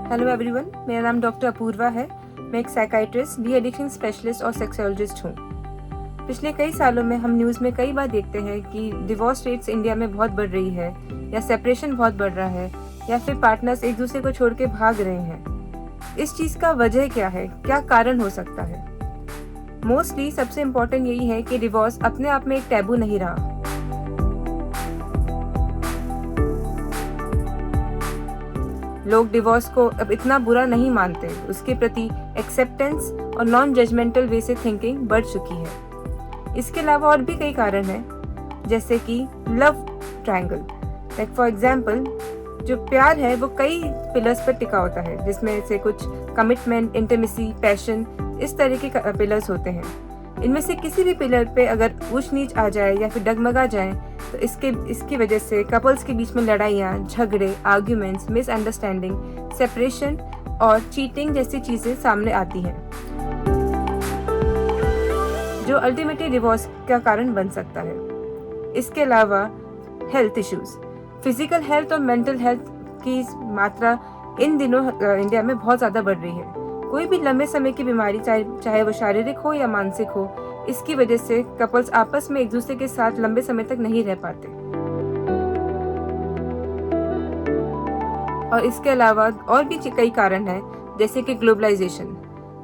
Hello everyone, मेरा नाम doctor Apoorva है। मैं एक साइकाइट्रिस्ट, डी एडिक्शन स्पेशलिस्ट और सेक्सोलॉजिस्ट हूँ। पिछले कई सालों में हम न्यूज़ में कई बार देखते हैं कि डिवोर्स रेट्स इंडिया में बहुत बढ़ रही है, या सेपरेशन बहुत बढ़ रहा है, या फिर पार्टनर्स एक दूसरे को छोड़ के भाग रहे हैं। इस चीज़ का वजह क्या है, क्या कारण हो सकता है? मोस्टली सबसे इम्पोर्टेंट यही है कि डिवोर्स अपने आप में एक टैबू नहीं रहा। लोग डिवोर्स को अब इतना बुरा नहीं मानते, उसके प्रति एक्सेप्टेंस और नॉन जजमेंटल वे से थिंकिंग बढ़ चुकी है। इसके अलावा और भी कई कारण हैं, जैसे कि love triangle. Like for example, जो प्यार है वो कई पिलर्स पर टिका होता है, जिसमें से कुछ कमिटमेंट, इंटीमेसी, पैशन, इस तरह के पिलर्स होते हैं। इनमें से किसी भी पिलर पे अगर ऊंच नीच आ जाए या फिर डगमगा जाए तो इसकी वजह से कपल्स के बीच में लड़ाइयाँ, झगड़े, आर्ग्यूमेंट्स, मिसअंडरस्टैंडिंग, सेपरेशन और चीटिंग जैसी चीज़ें सामने आती हैं, जो अल्टीमेटली डिवोर्स का कारण बन सकता है। इसके अलावा हेल्थ इश्यूज, फिजिकल हेल्थ और मेंटल हेल्थ की मात्रा इन दिनों इंडिया में बहुत ज़्यादा बढ़ रही है। कोई भी लंबे समय की बीमारी, चाहे वो शारीरिक हो या मानसिक हो, इसकी वजह से कपल्स आपस में एक दूसरे के साथ लंबे समय तक नहीं रह पाते। और इसके अलावा और भी कई कारण हैं, जैसे कि ग्लोबलाइजेशन।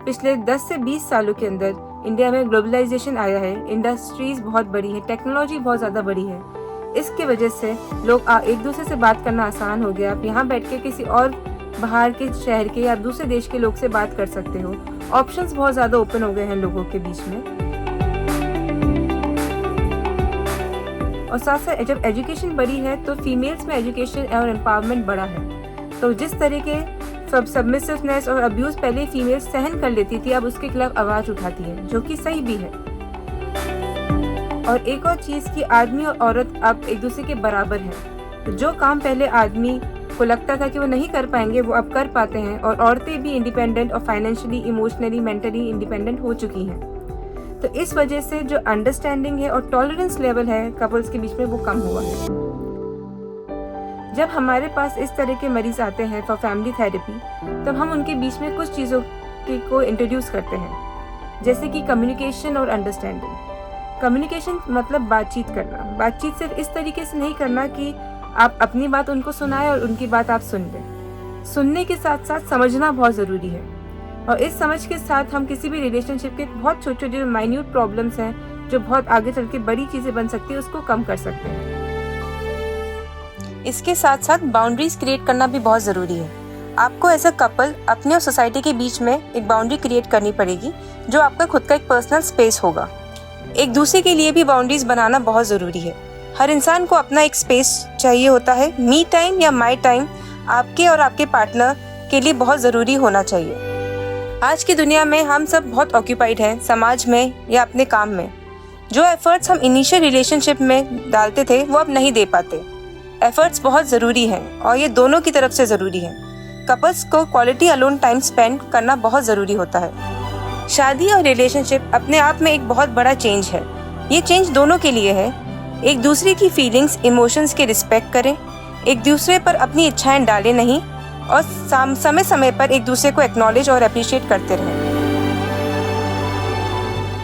पिछले 10 से 20 सालों के अंदर इंडिया में ग्लोबलाइजेशन आया है, इंडस्ट्रीज बहुत बड़ी है, टेक्नोलॉजी बहुत ज़्यादा बड़ी है। इसकी वजह से लोग एक दूसरे से बात करना आसान हो गया। आप यहाँ बैठ के किसी और बाहर के शहर के या दूसरे देश के लोग से बात कर सकते हो। ऑप्शंस बहुत ज़्यादा ओपन हो गए हैं लोगों के बीच में। और साथ साथ जब एजुकेशन बढ़ी है तो फीमेल्स में एजुकेशन और एम्पावरमेंट बढ़ा है। तो जिस तरह के सबमिसिवनेस और अब्यूज़ पहले फीमेल्स सहन कर लेती थी, अब उसके खिलाफ आवाज़ उठाती है, जो कि सही भी है। और एक और चीज़ कि आदमी और औरत अब एक दूसरे के बराबर हैं। तो जो काम पहले आदमी को लगता था कि वो नहीं कर पाएंगे, वो अब कर पाते हैं। और औरतें भी इंडिपेंडेंट और फाइनेंशियली, इमोशनली, मेंटली इंडिपेंडेंट हो चुकी हैं। तो इस वजह से जो अंडरस्टैंडिंग है और टॉलरेंस लेवल है कपल्स के बीच में, वो कम हुआ है। जब हमारे पास इस तरह के मरीज आते हैं फॉर फैमिली थेरेपी, तब हम उनके बीच में कुछ चीज़ों को इंट्रोड्यूस करते हैं, जैसे कि कम्युनिकेशन और अंडरस्टैंडिंग। कम्युनिकेशन मतलब बातचीत करना। बातचीत सिर्फ इस तरीके से नहीं करना कि आप अपनी बात उनको सुनाएं और उनकी बात आप सुन लें। सुनने के साथ साथ समझना बहुत ज़रूरी है। और इस समझ के साथ हम किसी भी रिलेशनशिप के बहुत छोटे छोटे माइन्यूट प्रॉब्लम्स हैं, जो बहुत आगे चल के बड़ी चीज़ें बन सकती है, उसको कम कर सकते हैं। इसके साथ साथ बाउंड्रीज क्रिएट करना भी बहुत ज़रूरी है। आपको एज अ कपल अपने और सोसाइटी के बीच में एक बाउंड्री क्रिएट करनी पड़ेगी, जो आपका खुद का एक पर्सनल स्पेस होगा। एक दूसरे के लिए भी बाउंड्रीज बनाना बहुत ज़रूरी है। हर इंसान को अपना एक स्पेस चाहिए होता है। मी टाइम या माई टाइम आपके और आपके पार्टनर के लिए बहुत ज़रूरी होना चाहिए। आज की दुनिया में हम सब बहुत ऑक्यूपाइड हैं, समाज में या अपने काम में। जो एफर्ट्स हम इनिशियल रिलेशनशिप में डालते थे, वो अब नहीं दे पाते। एफर्ट्स बहुत ज़रूरी हैं और ये दोनों की तरफ से ज़रूरी है। कपल्स को क्वालिटी अलोन टाइम स्पेंड करना बहुत ज़रूरी होता है। शादी और रिलेशनशिप अपने आप में एक बहुत बड़ा चेंज है। ये चेंज दोनों के लिए है। एक दूसरे की फीलिंग्स, इमोशंस के रिस्पेक्ट करें, एक दूसरे पर अपनी इच्छाएं डालें नहीं, और समय समय पर एक दूसरे को एक्नॉलेज और अप्रिशिएट करते रहें।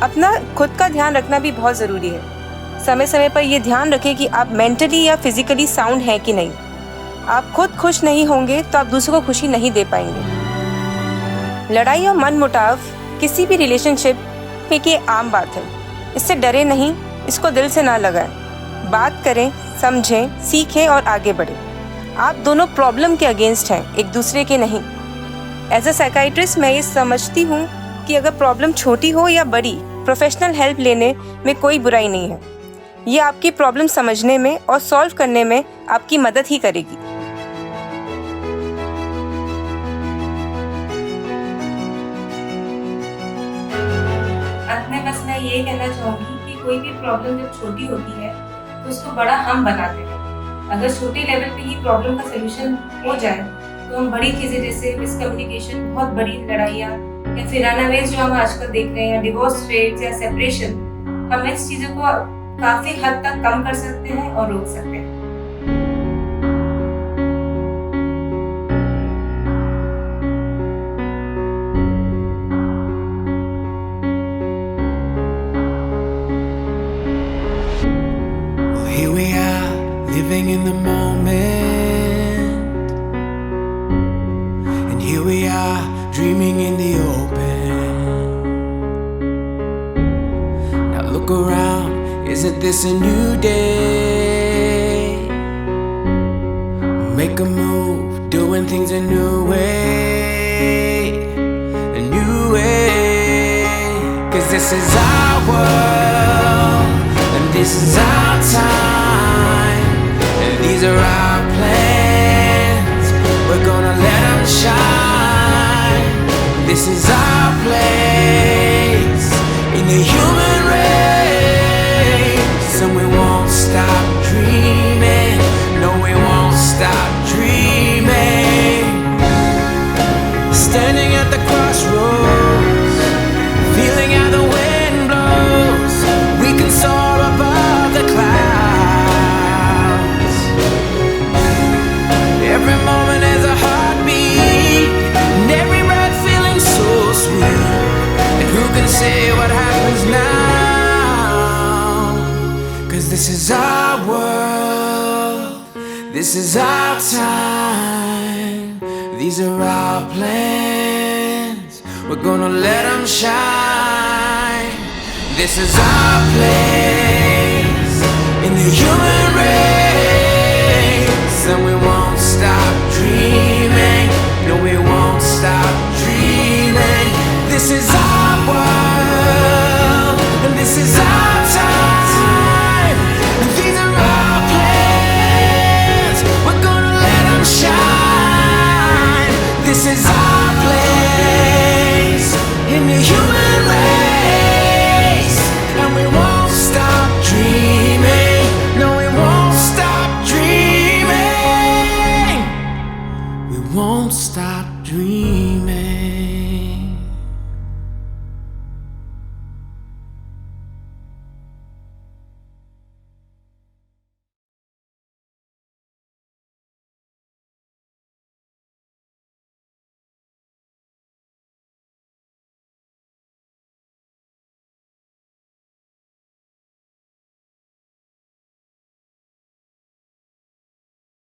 अपना खुद का ध्यान रखना भी बहुत ज़रूरी है। समय समय पर ये ध्यान रखें कि आप मेंटली या फिजिकली साउंड हैं कि नहीं। आप खुद खुश नहीं होंगे तो आप दूसरों को खुशी नहीं दे पाएंगे। लड़ाई और मनमुटाव किसी भी रिलेशनशिप में की आम बात है। इससे डरे नहीं, इसको दिल से ना लगाएं। बात करें, समझें, सीखें और आगे बढ़ें। आप दोनों प्रॉब्लम के अगेंस्ट हैं, एक दूसरे के नहीं। एज अ साइकाइट्रिस्ट मैं ये समझती हूँ कि अगर प्रॉब्लम छोटी हो या बड़ी, प्रोफेशनल हेल्प लेने में कोई बुराई नहीं है। ये आपकी प्रॉब्लम समझने में और सॉल्व करने में आपकी मदद ही करेगी। अंत में बस मैं ये कहना चाहूँगी कि कोई भी प्रॉब्लम जब छोटी होती है तो उसको बड़ा हम बनाते हैं। अगर छोटे लेवल पे ही प्रॉब्लम का सलूशन हो जाए तो हम बड़ी चीज़ें जैसे मिसकम्युनिकेशन, बहुत बड़ी लड़ाइयाँ या फिर रनअवेज जो हम आजकल देख रहे हैं, डिवोर्स रेट्स या सेपरेशन, हम इस चीज़ों को काफ़ी हद तक कम कर सकते हैं और रोक सकते हैं। Here we are, living in the moment, and here we are, dreaming in the open. Now look around, isn't this a new day? Make a move, doing things a new way, a new way. 'Cause this is our world, and this is our time, and these are our plans. We're gonna let them shine. This is our place in the human race, and we won't stop dreaming. No, we won't stop dreaming. Standing at the crossroads, feeling how the wind blows. We can soar above the clouds. Every moment has a heartbeat, and every breath feeling so sweet. And who can say what happens now? 'Cause this is our world, this is our time, these are our plans. We're gonna let them shine. This is our place in the human